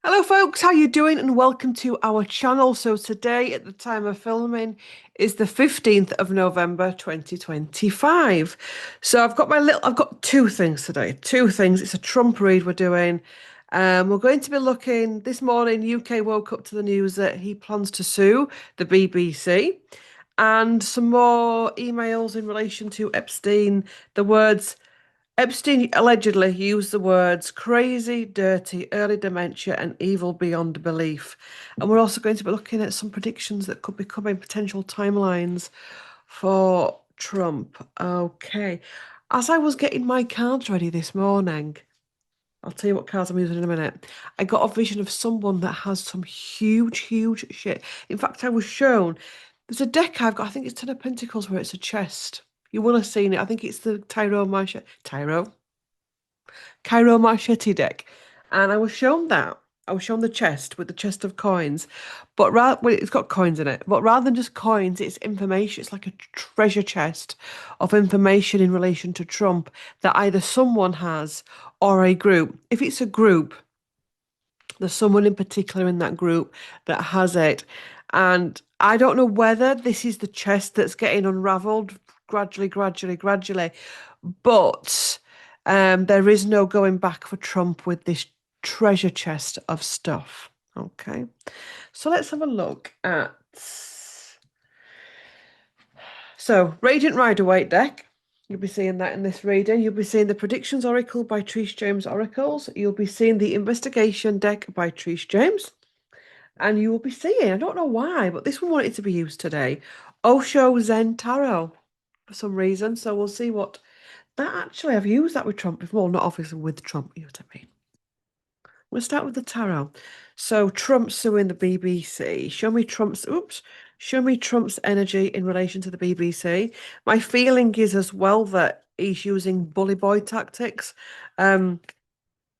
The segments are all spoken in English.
Hello folks, how you doing? And welcome to our channel. So today at the time of filming is the 15th of November 2025. So I've got two things today. Two things. It's a Trump read we're doing. We're going to be looking this morning. UK woke up to the news that he plans to sue the BBC, and some more emails in relation to Epstein. The words Epstein allegedly used the words crazy, dirty, early dementia, and evil beyond belief. And we're also going to be looking at some predictions that could be coming, potential timelines for Trump. Okay. As I was getting my cards ready this morning, I'll tell you what cards I'm using in a minute. I got a vision of someone that has some huge, huge shit. In fact, I was shown there's a deck I've got, I think it's Ten of Pentacles, where it's a chest. You will have seen it. I think it's the Cairo Marchetti deck. And I was shown that. I was shown the chest with the chest of coins. But well, it's got coins in it. But rather than just coins, it's information. It's like a treasure chest of information in relation to Trump that either someone has or a group. If it's a group, there's someone in particular in that group that has it. And I don't know whether this is the chest that's getting unraveled gradually. But there is no going back for Trump with this treasure chest of stuff. Okay. So let's have a look at. So, Radiant Rider-Waite deck. You'll be seeing that in this reading. You'll be seeing the Predictions Oracle by Trish James Oracles. You'll be seeing the Investigation deck by Trish James. And you will be seeing, I don't know why, but this one wanted to be used today, Osho Zen Tarot for some reason. So we'll see what that actually, I've used that with Trump before, not obviously with Trump, you know what I mean. We'll start with the tarot. So Trump suing the BBC. Show me Trump's energy in relation to the BBC. My feeling is as well that he's using bully boy tactics. Um,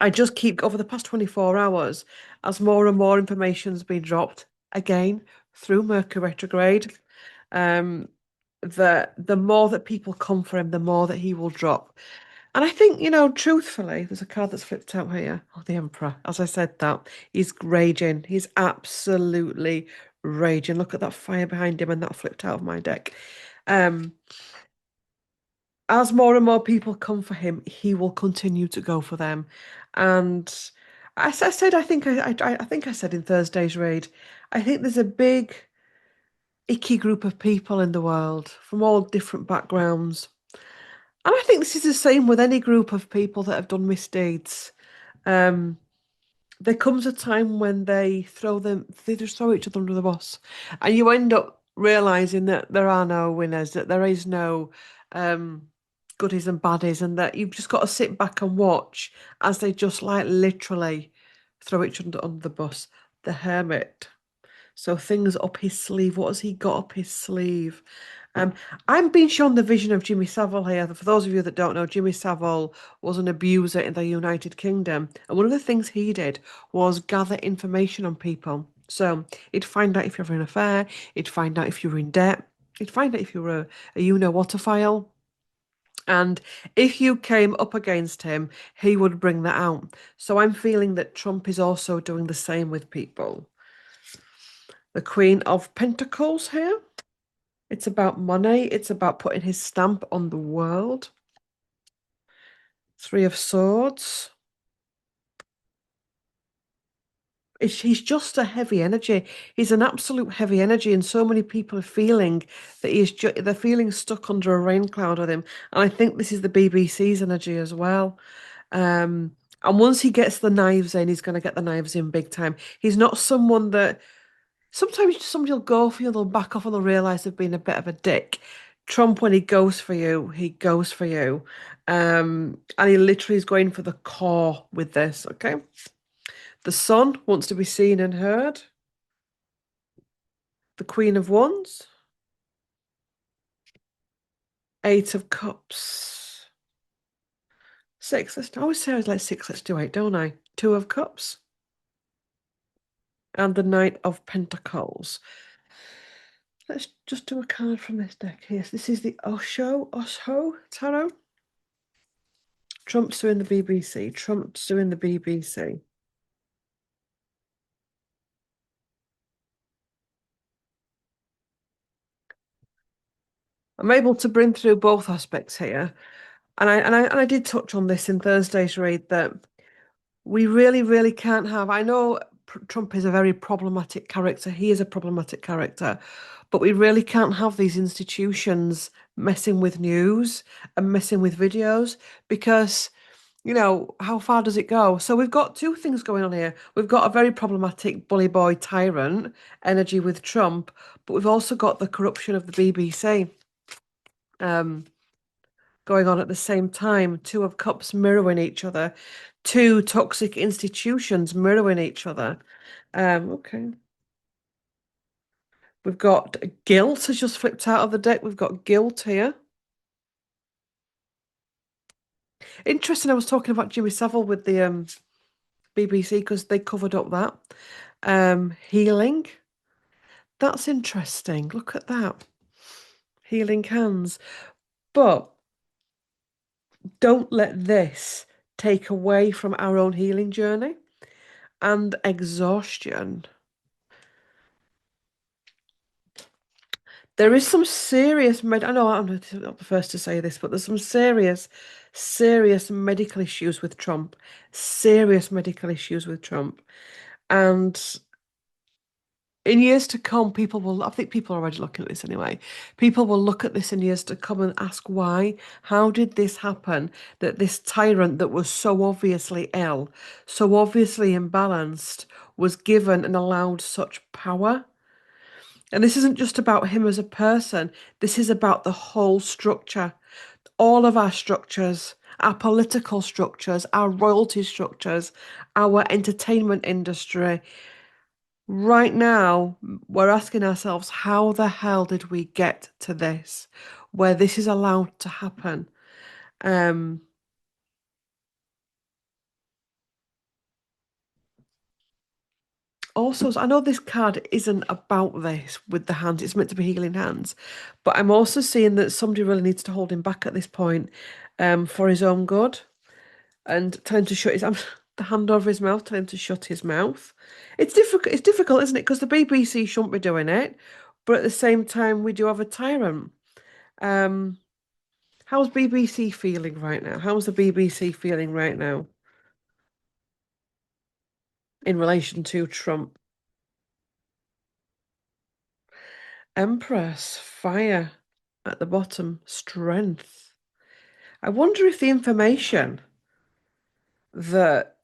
I just keep over the past 24 hours, as more and more information's been dropped again through Mercury retrograde. Um, the more that people come for him, the more that he will drop. And I think, truthfully, there's a card that's flipped out here. Oh, the Emperor. As I said that, he's raging. He's absolutely raging. Look at that fire behind him and that flipped out of my deck. Um, as more and more people come for him, he will continue to go for them. And as I said, I think I said in Thursday's raid, I think there's a big icky group of people in the world from all different backgrounds. And I think this is the same with any group of people that have done misdeeds. Um, there comes a time when they just throw each other under the bus, and you end up realizing that there are no winners, that there is no um, goodies and baddies, and that you've just got to sit back and watch as they just like literally throw each other under the bus. The Hermit. So things up his sleeve. What has he got up his sleeve? Um, I'm being shown the vision of Jimmy Savile here. For those of you that don't know, Jimmy Savile was an abuser in the United Kingdom. And one of the things he did was gather information on people. So he'd find out if you're having an affair, he'd find out if you were in debt, he'd find out if you were a you-know-what-a-file. And if you came up against him, he would bring that out. So I'm feeling that Trump is also doing the same with people. The Queen of Pentacles here. It's about money. It's about putting his stamp on the world. Three of Swords. He's just a heavy energy. He's an absolute heavy energy, and so many people are feeling that they're feeling stuck under a rain cloud with him. And I think this is the BBC's energy as well. And once he gets the knives in, he's going to get the knives in big time. He's not someone that sometimes somebody will go for you, they'll back off and they'll realise they've been a bit of a dick. Trump, when he goes for you, he goes for you. And he literally is going for the core with this, okay? The Sun wants to be seen and heard. The Queen of Wands. Eight of Cups. Six. I always say I was like six, let's do eight, don't I? Two of Cups. And the Knight of Pentacles. Let's just do a card from this deck here. So this is the Osho Tarot. Trump's suing the BBC. Trump's suing the BBC. I'm able to bring through both aspects here. And I did touch on this in Thursday's read that we really, really can't have. I know Trump is a very problematic character. He is a problematic character, but we really can't have these institutions messing with news and messing with videos because, how far does it go? So we've got two things going on here. We've got a very problematic bully boy tyrant energy with Trump, but we've also got the corruption of the BBC. Um, Going on at the same time, two of cups mirroring each other, two toxic institutions mirroring each other. Okay. We've got guilt has just flipped out of the deck. We've got guilt here. Interesting, I was talking about Jimmy Savile with the BBC because they covered up that. Healing. That's interesting. Look at that. Healing hands. But don't let this take away from our own healing journey and exhaustion. There is some serious I know I'm not the first to say this, but there's some serious medical issues with Trump. Serious medical issues with Trump. And in years to come, I think people are already looking at this anyway. People will look at this in years to come and ask why. How did this happen? That this tyrant that was so obviously ill, so obviously imbalanced, was given and allowed such power? And this isn't just about him as a person, this is about the whole structure. All of our structures, our political structures, our royalty structures, our entertainment industry. Right now, we're asking ourselves, how the hell did we get to this, where this is allowed to happen? Um, Also, I know this card isn't about this with the hands, it's meant to be healing hands, but I'm also seeing that somebody really needs to hold him back at this point, for his own good and tell him to shut his the hand over his mouth, tell him to shut his mouth. It's difficult, isn't it? Because the BBC shouldn't be doing it, but at the same time, we do have a tyrant. Um, how's BBC feeling right now? How's the BBC feeling right now in relation to Trump? Empress, fire at the bottom, strength. I wonder if the information that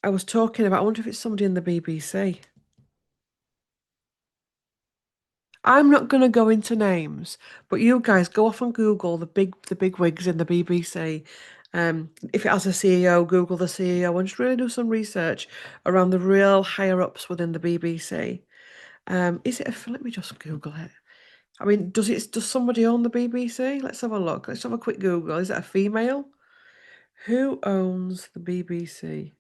I was talking about, I wonder if it's somebody in the BBC. I'm not going to go into names, but you guys go off and Google the big wigs in the BBC. If it has a CEO, Google the CEO and just really do some research around the real higher ups within the BBC. Is it let me just Google it. I mean, does somebody own the BBC? Let's have a look. Let's have a quick Google. Is it a female? Who owns the BBC?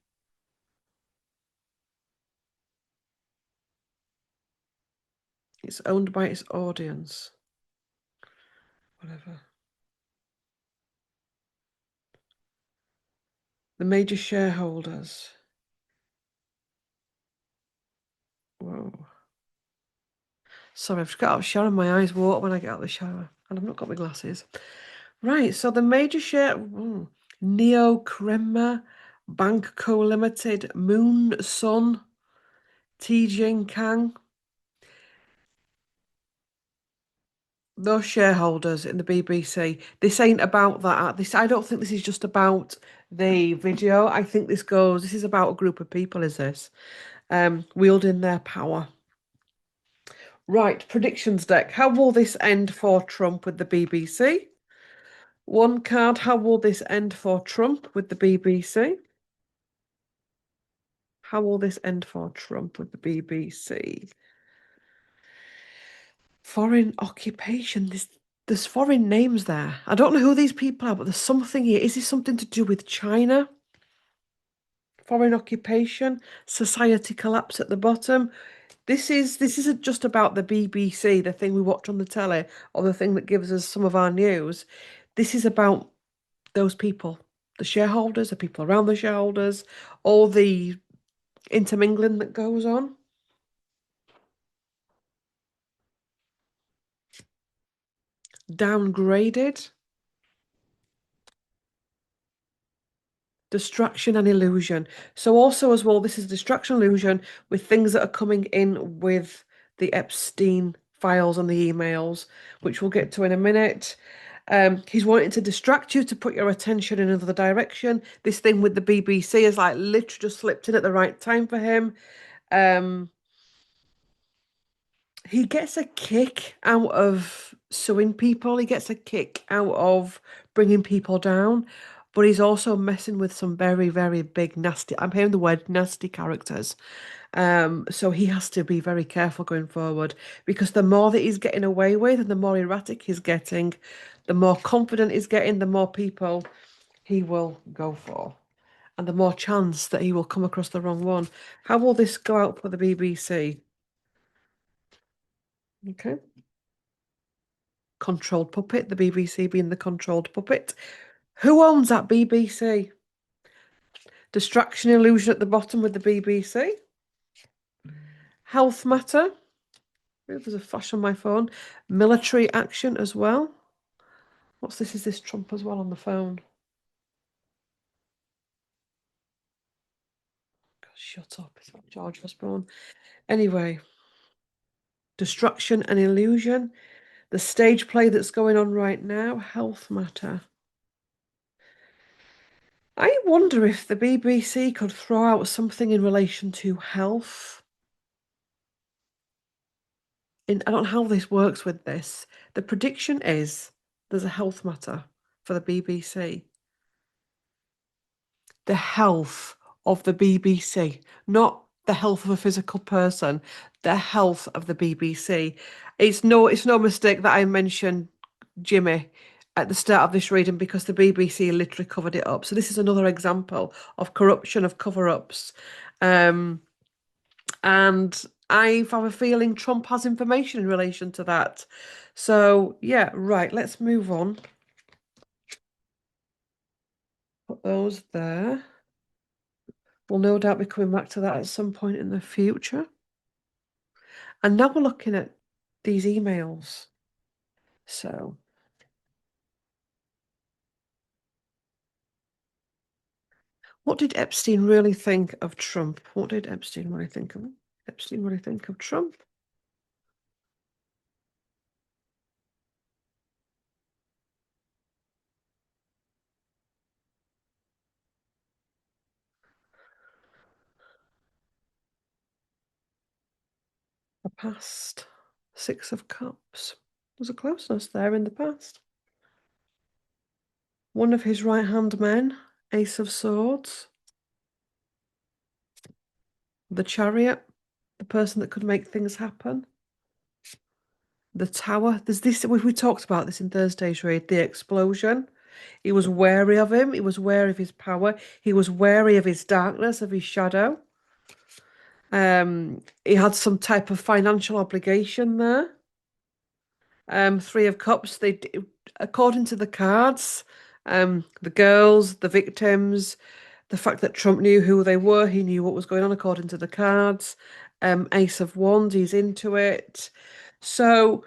It's owned by its audience. Whatever. The major shareholders. Whoa. Sorry, I've just got out of the shower and my eyes water when I get out of the shower. And I've not got my glasses. Right, so the major Neo Crema, Bank Co Limited, Moon Sun, Jing Kang. Those shareholders in the BBC. This ain't about that. I don't think this is just about the video. I think this is about a group of people, is this? Wielding their power. Right, predictions deck. How will this end for Trump with the BBC? One card, how will this end for Trump with the BBC? How will this end for Trump with the BBC? Foreign occupation. There's foreign names there. I don't know who these people are, but there's something here. Is this something to do with China? Foreign occupation, society collapse at the bottom. This isn't just about the BBC, the thing we watch on the telly, or the thing that gives us some of our news. This is about those people, the shareholders, the people around the shareholders, all the intermingling that goes on. downgraded, distraction and illusion. So also as well, this is distraction illusion with things that are coming in with the Epstein files and the emails, which we'll get to in a minute. He's wanting to distract you to put your attention in another direction. This thing with the BBC is like literally just slipped in at the right time for him. Um, he gets a kick out of suing people. He gets a kick out of bringing people down, but he's also messing with some very, very big nasty. I'm hearing the word nasty characters. So he has to be very careful going forward because the more that he's getting away with and the more erratic he's getting, the more confident he's getting, the more people he will go for, and the more chance that he will come across the wrong one. How will this go out for the BBC? Okay. Controlled puppet, the BBC being the controlled puppet. Who owns that BBC? Distraction illusion at the bottom with the BBC. Health matter. There's a flash on my phone. Military action as well. What's this? Is this Trump as well on the phone? God, shut up. It's not George Osborne. Anyway, distraction and illusion. The stage play that's going on right now. Health matter. I wonder if the BBC could throw out something in relation to health. I don't know how this works with this. The prediction is there's a health matter for the BBC. The health of the BBC, not the health of a physical person, the health of the BBC. It's no mistake that I mentioned Jimmy at the start of this reading because the BBC literally covered it up. So this is another example of corruption, of cover-ups. Um, and I have a feeling Trump has information in relation to that. So yeah, right, let's move on. Put those there. We'll no doubt be coming back to that at some point in the future. And now we're looking at these emails. So, what did Epstein really think of Trump? What did Epstein really think of him? Epstein really think of Trump? The past. Six of Cups. There's a closeness there in the past. One of his right-hand men, Ace of Swords. The Chariot, the person that could make things happen. The Tower. There's this, we talked about this in Thursday's read, the explosion. He was wary of him. He was wary of his power. He was wary of his darkness, of his shadow. He had some type of financial obligation there. Three of Cups. According to the cards, the girls, the victims, the fact that Trump knew who they were, he knew what was going on according to the cards. Ace of Wands, he's into it. So,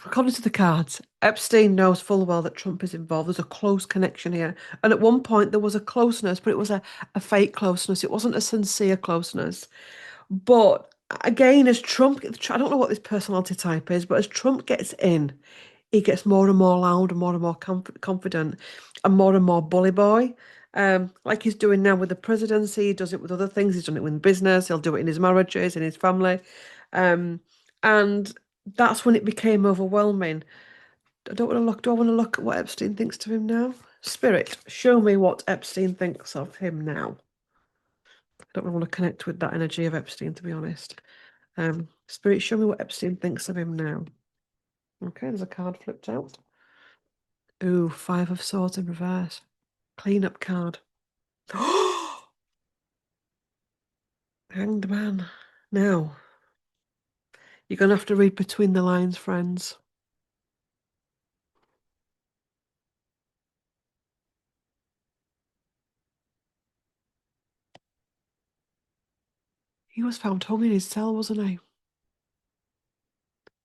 according to the cards, Epstein knows full well that Trump is involved. There's a close connection here. And at one point, there was a closeness, but it was a fake closeness. It wasn't a sincere closeness. But again, as Trump, I don't know what this personality type is, but as Trump gets in, he gets more and more loud and more confident and more bully boy. Like he's doing now with the presidency, he does it with other things. He's done it with business. He'll do it in his marriages, in his family, and that's when it became overwhelming. I don't want to look. Do I want to look at what Epstein thinks of him now? Spirit, show me what Epstein thinks of him now. I don't really want to connect with that energy of Epstein, to be honest. Spirit, show me what Epstein thinks of him now. Okay, there's a card flipped out. Ooh, Five of Swords in reverse. Clean-up card. Hanged Man. Now, you're going to have to read between the lines, friends. He was found hung in his cell, wasn't he?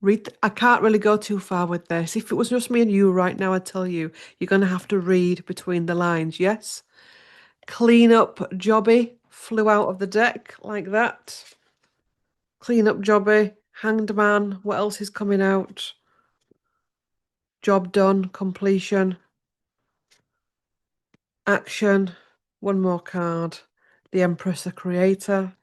I can't really go too far with this. If it was just me and you right now, I'd tell you, you're going to have to read between the lines, yes? Clean up jobby flew out of the deck like that. Clean up jobby, hanged man, what else is coming out? Job done, completion, action, one more card. The Empress, the creator,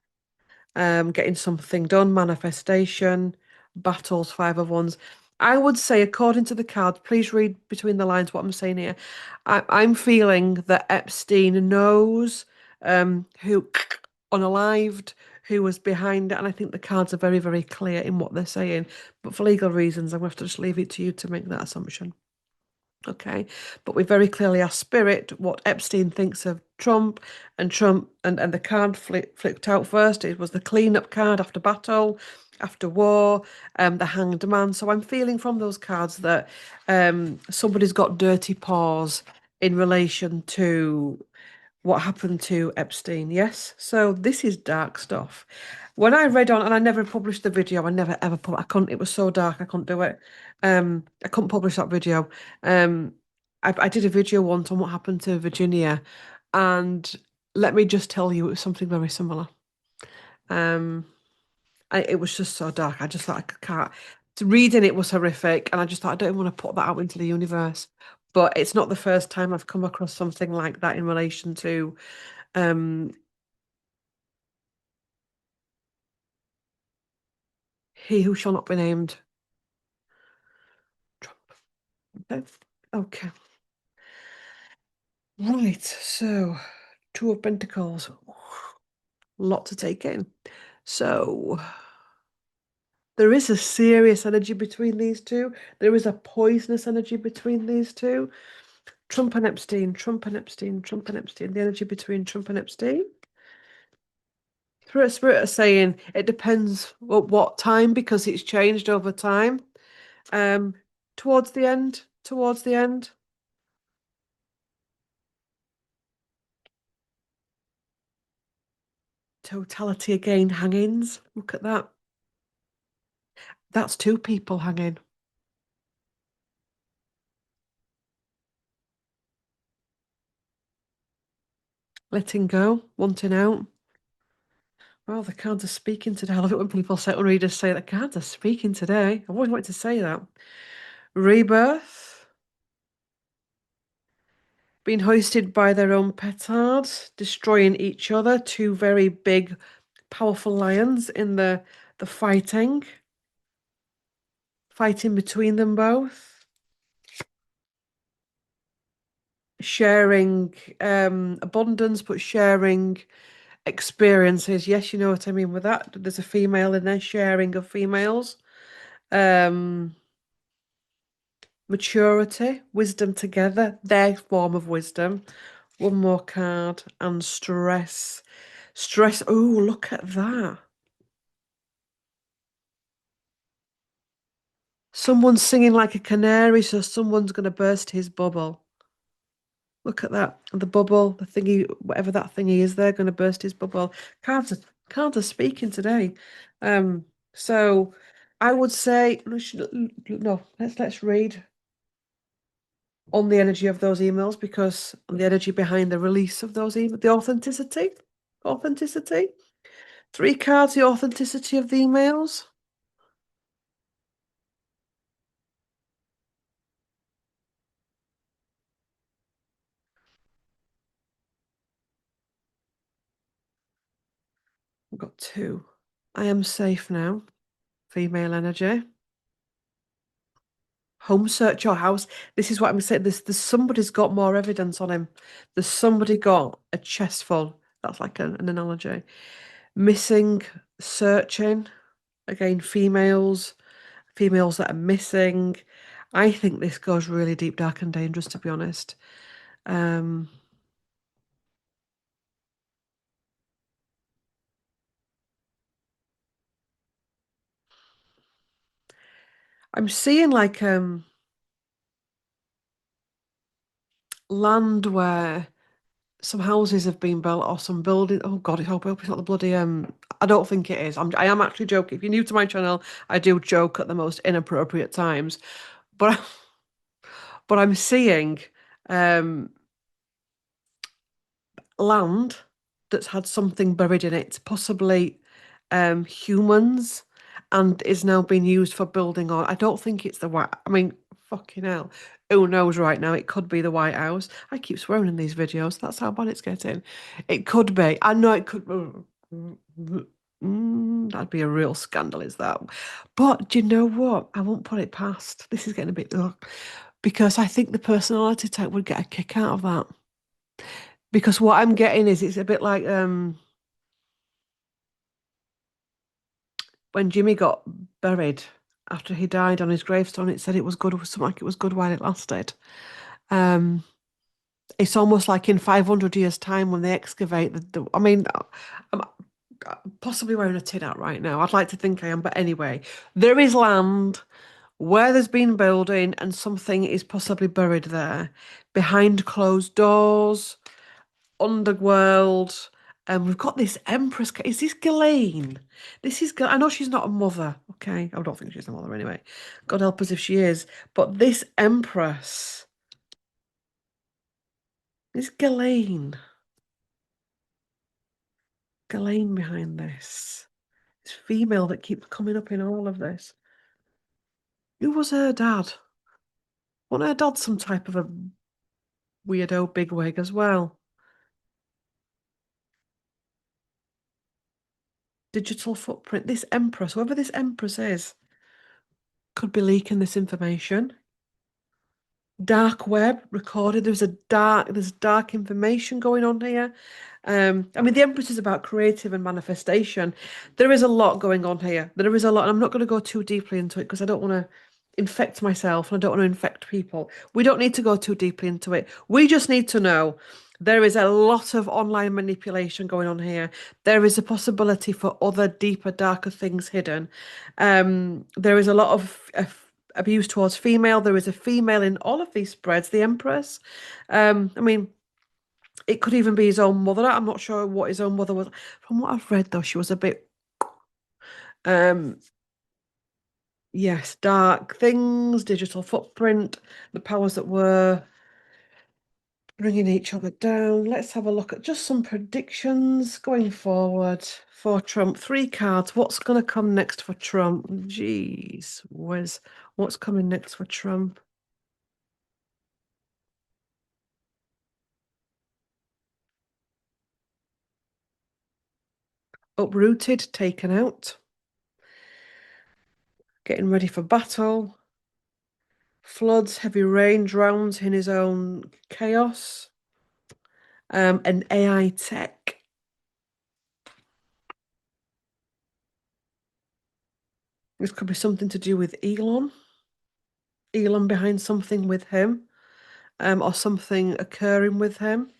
getting something done, manifestation, battles, five of wands. I would say, according to the cards, please read between the lines what I'm saying here. I'm feeling that Epstein knows who unalived, who was behind it, and I think the cards are very, very clear in what they're saying. But for legal reasons, I'm going to have to just leave it to you to make that assumption. Okay, but we very clearly asked Spirit what Epstein thinks of Trump, and and the card flipped out first. It was the cleanup card after battle, after war, the hanged man. So I'm feeling from those cards that somebody's got dirty paws in relation to what happened to Epstein. Yes, so this is dark stuff. When I read on, and I never published the video, I never ever put. I couldn't. It was so dark, I couldn't do it. I couldn't publish that video. Um, I did a video once on what happened to Virginia, and let me just tell you, it was something very similar. Um, it was just so dark. I just thought I can't. Reading it was horrific, and I just thought I don't want to put that out into the universe. But it's not the first time I've come across something like that in relation to um, he who shall not be named. Trump. Okay. Okay. Right. So, Two of Pentacles. Lot to take in. So, there is a serious energy between these two. There is a poisonous energy between these two. Trump and Epstein, Trump and Epstein, Trump and Epstein. The energy between Trump and Epstein. Spirit are saying it depends what time because it's changed over time. Um, towards the end. Totality again, hangings. Look at that. That's two people hanging. Letting go, wanting out. Well, the cards are speaking today. I love it when people say, when readers say the cards are speaking today. I've always wanted to say that. Rebirth. Being hoisted by their own petards, destroying each other. Two very big, powerful lions in the fighting. Fighting between them both. Sharing abundance, but sharing experiences. Yes, you know what I mean with that. There's a female in there, sharing of females. Um, Maturity, wisdom together, their form of wisdom. One more card, and stress. Stress. Oh, look at that. Someone's singing like a canary, so someone's going to burst his bubble. Look at that. The bubble, the thingy, whatever that thingy is, they're going to burst his bubble. Cards are, cards are speaking today. So I would say, no, let's read on the energy of those emails because on the energy behind the release of those emails, the authenticity, authenticity. Three cards, the authenticity of the emails. We've got two. I am safe now. Female energy. Home search your house. This is what I'm saying. There's somebody's got more evidence on him. There's somebody got a chest full. That's like an analogy. Missing, searching. Again, females that are missing. I think this goes really deep, dark, and dangerous, to be honest. Um, I'm seeing like land where some houses have been built or some building. Oh God, I hope it's not the bloody I don't think it is. I am actually joking. If you're new to my channel, I do joke at the most inappropriate times. But but I'm seeing um land that's had something buried in it, possibly humans, and is now being used for building on. I don't think it's the White. I mean, fucking hell. Who knows right now? It could be the White House. I keep swearing in these videos. That's how bad it's getting. It could be. I know it could. That'd be a real scandal, is that? But do you know what? I won't put it past. This is getting a bit ugh, because I think the personality type would get a kick out of that. Because what I'm getting is it's a bit like when Jimmy got buried after he died on his gravestone, it said it was good, something like it was good while it lasted. Um, it's almost like in 500 years' time when they excavate I mean, I'm possibly wearing a tin hat right now. I'd like to think I am, but anyway, there is land where there's been building and something is possibly buried there behind closed doors, underworld. And we've got this Empress. Is this Ghislaine? I know she's not a mother. Okay. I don't think she's a mother anyway. God help us if she is. But this Empress is Ghislaine. Ghislaine behind this. This female that keeps coming up in all of this. Who was her dad? Wasn't her dad some type of a weirdo bigwig as well? Digital footprint. This Empress, whoever this Empress is, could be leaking this information. Dark web recorded. There's dark information going on here. I mean, the Empress is about creative and manifestation. There is a lot going on here. There is a lot, and I'm not going to go too deeply into it because I don't want to infect myself and I don't want to infect people. We don't need to go too deeply into it. We just need to know there is a lot of online manipulation going on here. There is a possibility for other deeper, darker things hidden. There is a lot of abuse towards female. There is a female in all of these spreads, the Empress. I mean, it could even be his own mother. I'm not sure what his own mother was. From what I've read, though, she was a bit, um, yes, dark things, digital footprint, the powers that were bringing each other down. Let's have a look at just some predictions going forward for Trump. Three cards. What's going to come next for Trump? Jeez, what's coming next for Trump? Uprooted, taken out, getting ready for battle, floods, heavy rain, drowns in his own chaos, and AI tech. This could be something to do with Elon. Elon behind something with him, or something occurring with him.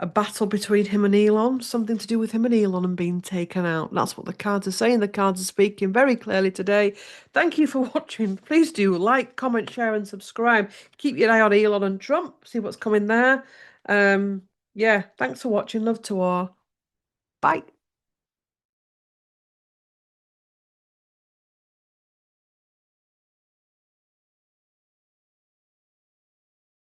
A battle between him and Elon, something to do with him and Elon and being taken out. That's what the cards are saying. The cards are speaking very clearly today. Thank you for watching. Please do like, comment, share, and subscribe. Keep your eye on Elon and Trump. See what's coming there. Yeah, thanks for watching. Love to all. Bye.